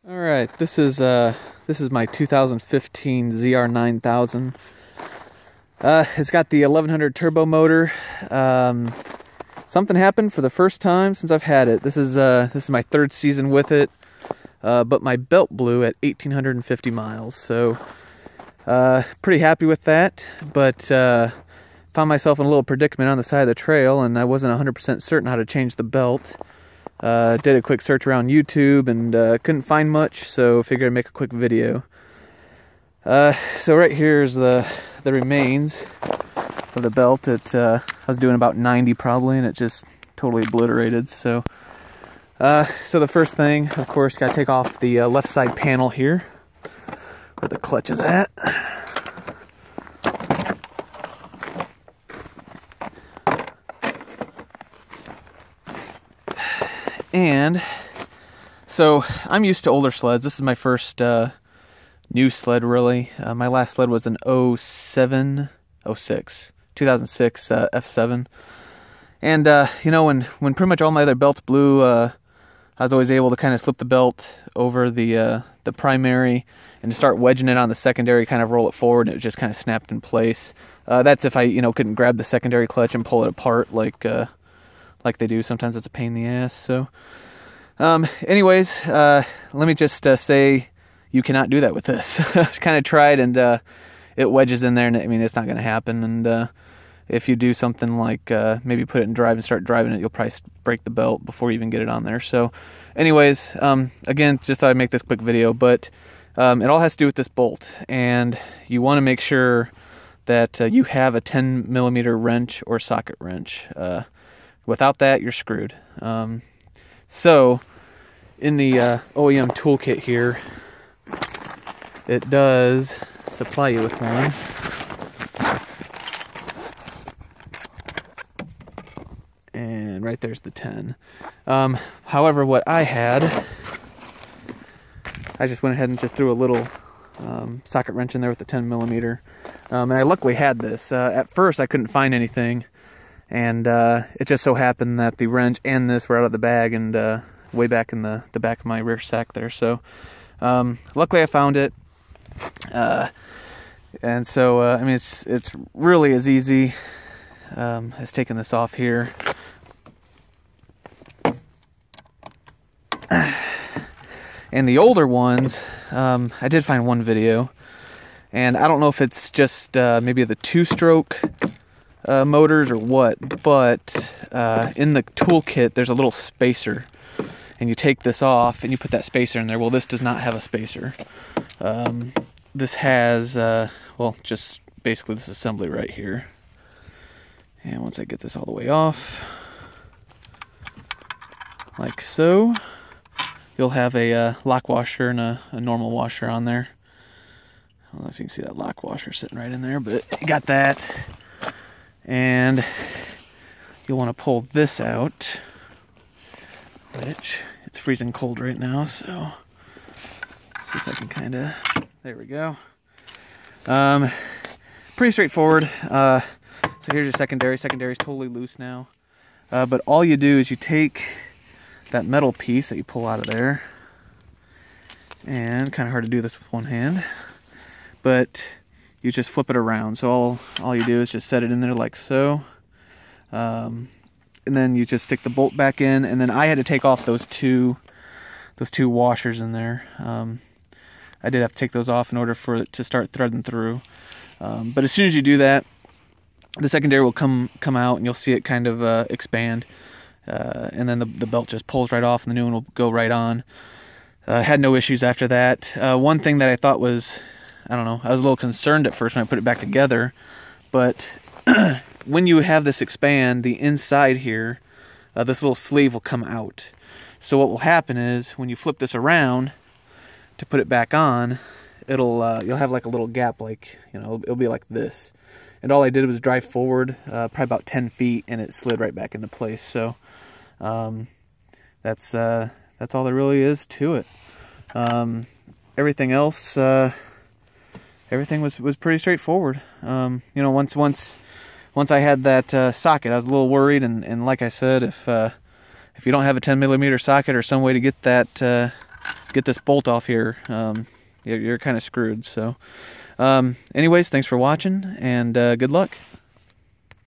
All right, this is my 2015 ZR9000. It's got the 1100 turbo motor. Something happened for the first time since I've had it. This is my third season with it, but my belt blew at 1,850 miles. So pretty happy with that, but found myself in a little predicament on the side of the trail, and I wasn't 100% certain how to change the belt. Did a quick search around YouTube and couldn't find much, so figured I'd make a quick video. So right here's the remains of the belt. I was doing about 90 probably, and it just totally obliterated. So the first thing, of course, got to take off the left side panel here, where the clutch is at. And so I'm used to older sleds. This is my first new sled, really. My last sled was an 2006 F7. And you know, when pretty much all my other belts blew, I was always able to kind of slip the belt over the primary and to start wedging it on the secondary, kind of roll it forward, and it just kind of snapped in place. That's if I couldn't grab the secondary clutch and pull it apart like they do. Sometimes it's a pain in the ass. So anyways, let me just say you cannot do that with this. Kind of tried, and it wedges in there, and I mean, it's not going to happen. And if you do something like maybe put it in drive and start driving it, you'll probably break the belt before you even get it on there. So anyways, again, just thought I'd make this quick video, but it all has to do with this bolt, and you want to make sure that you have a 10mm wrench or socket wrench. Without that, you're screwed. So in the OEM toolkit here, it does supply you with one. And right there's the 10. However, what I had, I just went ahead and just threw a little socket wrench in there with the 10mm. And I luckily had this. At first, I couldn't find anything. And it just so happened that the wrench and this were out of the bag and way back in the back of my rear sack there. So luckily I found it. And so, I mean, it's really as easy as taking this off here. And the older ones, I did find one video. And I don't know if it's just maybe the two-stroke motors or what, but in the toolkit there's a little spacer, and you take this off and you put that spacer in there. Well, this does not have a spacer. This has well, just basically this assembly right here. And once I get this all the way off, like so, you'll have a lock washer and a normal washer on there. I don't know if you can see that lock washer sitting right in there, but you got that. And you'll want to pull this out, which it's freezing cold right now, so let's see if I can kind of, there we go. Pretty straightforward. So here's your secondary. Secondary is totally loose now. But all you do is you take that metal piece that you pull out of there, and kind of hard to do this with one hand, but you just flip it around. So all you do is just set it in there like so. And then you just stick the bolt back in, and then I had to take off those two washers in there. I did have to take those off in order for it to start threading through. But as soon as you do that, the secondary will come out, and you'll see it kind of expand. And then the belt just pulls right off, and the new one will go right on. Had no issues after that. One thing that I thought was, I don't know, I was a little concerned at first when I put it back together, but when you have this expand, the inside here, this little sleeve will come out. So what will happen is, when you flip this around to put it back on, you'll have like a little gap, like, it'll be like this. And all I did was drive forward probably about 10 feet, and it slid right back into place. So that's all there really is to it. Everything else, everything was pretty straightforward. Once I had that socket, I was a little worried, and like I said, if you don't have a 10mm socket or some way to get that get this bolt off here, you're kind of screwed. So anyways, thanks for watching, and good luck.